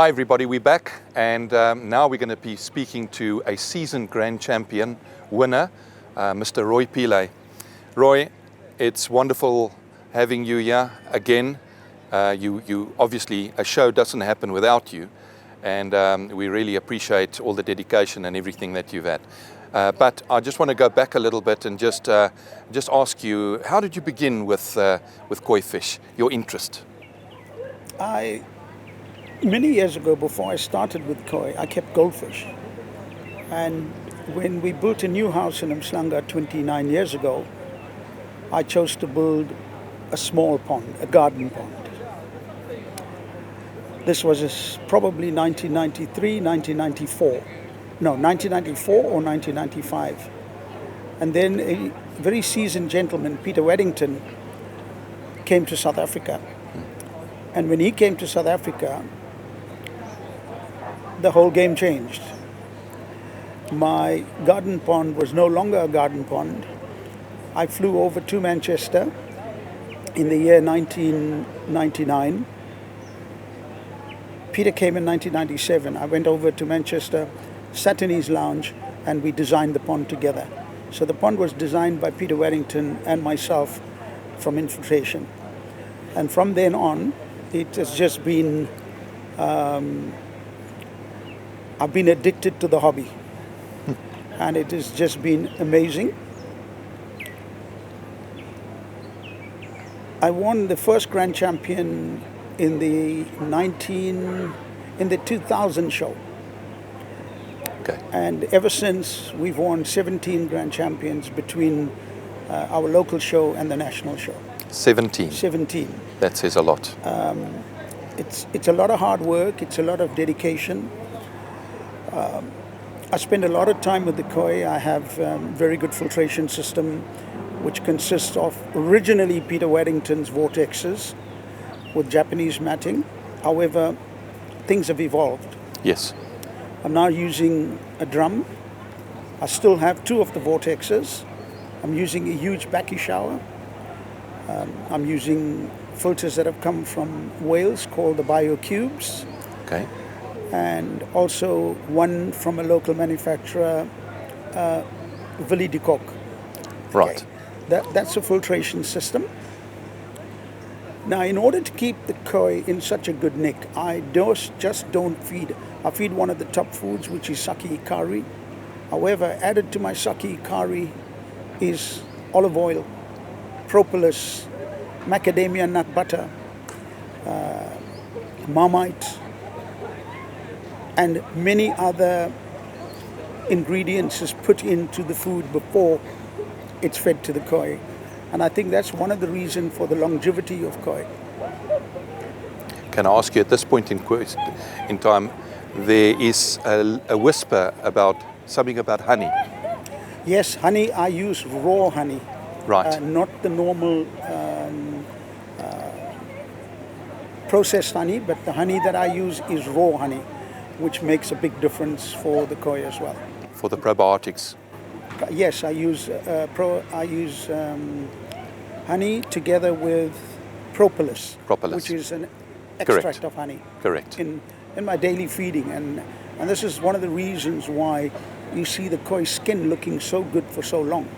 Hi everybody, we're back and now we're going to be speaking to a seasoned Grand Champion winner, Mr. Roy Pillay. Roy, it's wonderful having you here again. You obviously, a show doesn't happen without you, and we really appreciate all the dedication and everything that you've had. But I just want to go back a little bit and just ask you, how did you begin with koi fish, your interest? Many years ago, before I started with koi, I kept goldfish. And when we built a new house in Mslanga 29 years ago, I chose to build a small pond, a garden pond. This was probably 1993, 1994. No, 1994 or 1995. And then a very seasoned gentleman, Peter Weddington, came to South Africa. And when he came to South Africa, the whole game changed. My garden pond was no longer a garden pond. I flew over to Manchester in the year 1999. Peter came in 1997. I went over to Manchester, sat in his lounge, and we designed the pond together. So the pond was designed by Peter Warrington and myself from infiltration. And from then on, it has just been, I've been addicted to the hobby. And it has just been amazing. I won the first Grand Champion in the 2000 show. Okay. And ever since, we've won 17 Grand Champions between our local show and the national show. 17. 17. That says a lot. It's a lot of hard work. It's a lot of dedication. I spend a lot of time with the koi. I have very good filtration system, which consists of originally Peter Waddington's vortexes with Japanese matting. However, things have evolved. Yes. I'm now using a drum. I still have two of the vortexes. I'm using a huge backy shower. I'm using filters that have come from Wales called the BioCubes. Okay. And also one from a local manufacturer, Willy de Kock. Right. Okay. That's a filtration system. Now, in order to keep the koi in such a good nick, I just don't feed. I feed one of the top foods, which is sake ikari. However, added to my sake ikari is olive oil, propolis, macadamia nut butter, marmite, and many other ingredients is put into the food before it's fed to the koi. And I think that's one of the reasons for the longevity of koi. Can I ask you, at this point in time, there is a whisper about something about honey. Yes, honey, I use raw honey. Right. Not the normal processed honey, but the honey that I use is raw honey, which makes a big difference for the koi as well. For the probiotics. Yes, I use honey together with propolis, which is an extract of honey. Correct. In my daily feeding, and this is one of the reasons why you see the koi skin looking so good for so long.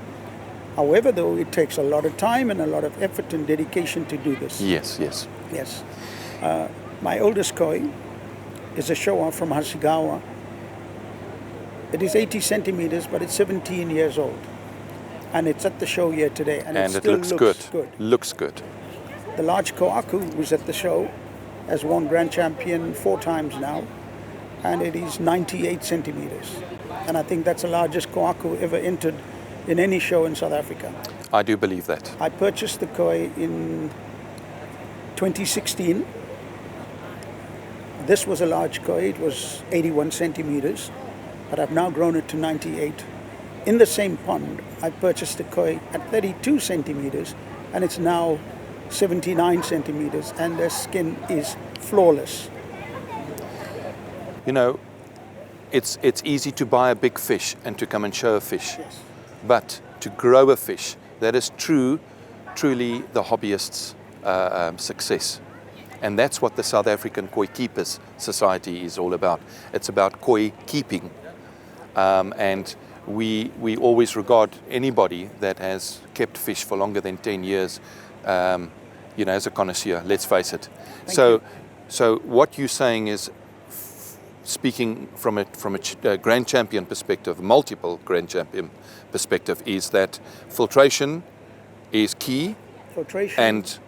However, though, it takes a lot of time and a lot of effort and dedication to do this. Yes, yes. Yes. My oldest koi is a showa from Hasegawa. It is 80 centimeters, but it's 17 years old. And it's at the show here today. And it still looks good. Looks good. The large Kohaku, who's at the show, has won Grand Champion 4 times now. And it is 98 centimeters. And I think that's the largest Kohaku ever entered in any show in South Africa. I do believe that. I purchased the koi in 2016. This was a large koi. It was 81 centimeters. But I've now grown it to 98. In the same pond, I purchased a koi at 32 centimeters, and it's now 79 centimeters, and the skin is flawless. You know, it's easy to buy a big fish and to come and show a fish. Yes. But to grow a fish that is truly the hobbyist's success. And that's what the South African Koi Keepers Society is all about. It's about koi keeping. And we always regard anybody that has kept fish for longer than 10 years, as a connoisseur, let's face it. So what you're saying is, speaking from a grand champion perspective, multiple grand champion perspective, is that filtration is key. Filtration. And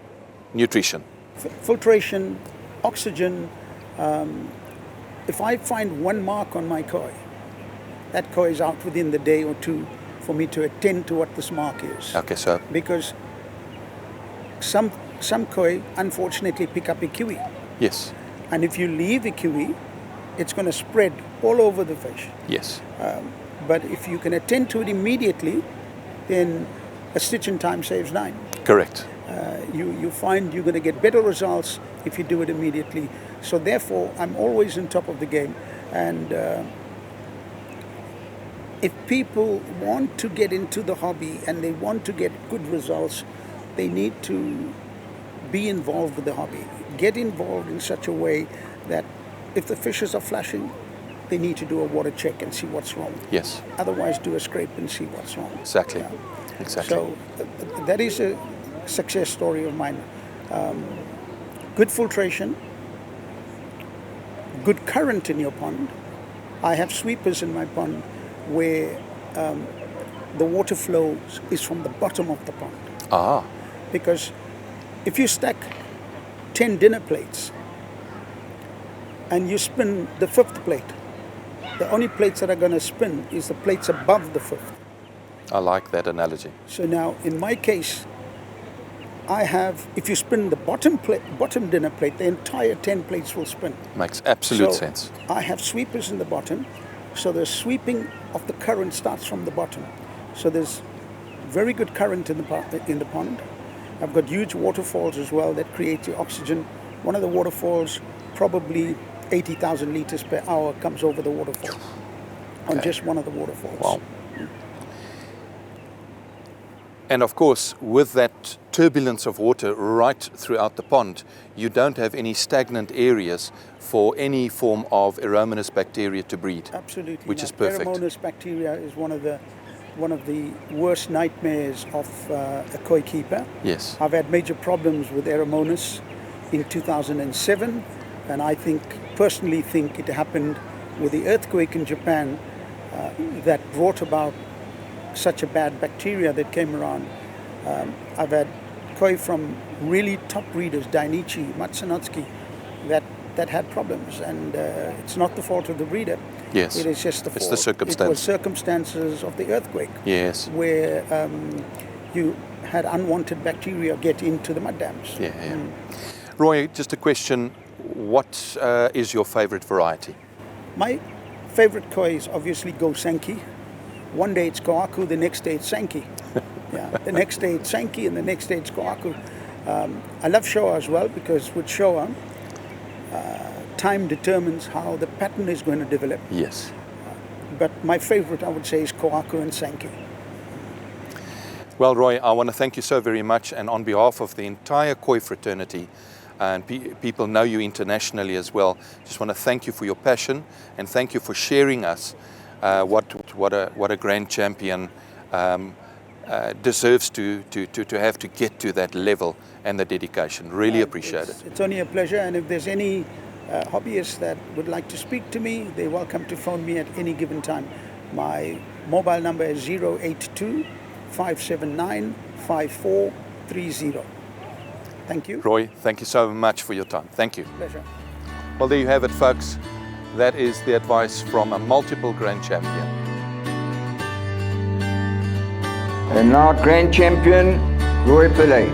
nutrition. Filtration, oxygen. If I find one mark on my koi, that koi is out within the day or two for me to attend to what this mark is. Okay, so. Because some koi unfortunately pick up a kiwi. Yes. And if you leave a kiwi, it's going to spread all over the fish. Yes. But if you can attend to it immediately, then a stitch in time saves 9. Correct. You find you're going to get better results if you do it immediately. So therefore, I'm always on top of the game. And if people want to get into the hobby and they want to get good results, they need to be involved with the hobby. Get involved in such a way that if the fishes are flashing, they need to do a water check and see what's wrong. Yes. Otherwise, do a scrape and see what's wrong. Exactly. Yeah. Exactly. So that is a success story of mine. Good filtration, good current in your pond. I have sweepers in my pond where the water flow is from the bottom of the pond. Ah. Because if you stack 10 dinner plates and you spin the 5th plate, the only plates that are going to spin is the plates above the 5th. I like that analogy. So now, in my case, if you spin the bottom dinner plate, the entire 10 plates will spin. Makes absolute sense. I have sweepers in the bottom, so the sweeping of the current starts from the bottom. So there's very good current in the pond. I've got huge waterfalls as well that create the oxygen. One of the waterfalls, probably 80,000 liters per hour, comes over the waterfall on just one of the waterfalls. Wow. And of course, with that turbulence of water right throughout the pond, you don't have any stagnant areas for any form of aeromonas bacteria to breed. Absolutely. Which is perfect. Aeromonas bacteria is one of the worst nightmares of a koi keeper. Yes. I've had major problems with aeromonas in 2007, and I personally think it happened with the earthquake in Japan that brought about such a bad bacteria that came around. I've had koi from really top breeders, Dainichi, Matsunosuke, that had problems, and it's not the fault of the breeder. Yes. It is just the fault. It's the circumstance. It was circumstances of the earthquake. Yes. Where you had unwanted bacteria get into the mud dams. Yeah. Roy, just a question. What is your favorite variety? My favorite koi is obviously Go-Sanki. One day it's Kohaku, the next day it's Sanki. The next day it's Sanki, and the next day it's Kohaku. I love Showa as well, because with Showa, time determines how the pattern is going to develop. Yes. But my favorite, I would say, is Kohaku and Sanki. Well, Roy, I want to thank you so very much, and on behalf of the entire koi fraternity, and people know you internationally as well, just want to thank you for your passion, and thank you for sharing us what a grand champion deserves to have to get to that level, and the dedication. Really appreciate it. It's only a pleasure, and if there's any hobbyists that would like to speak to me, they're welcome to phone me at any given time. My mobile number is 082-579-5430. Thank you. Roy, thank you so much for your time. Thank you. Pleasure. Well, there you have it, folks. That is the advice from a multiple grand champion. And now grand champion, Roy Pillay.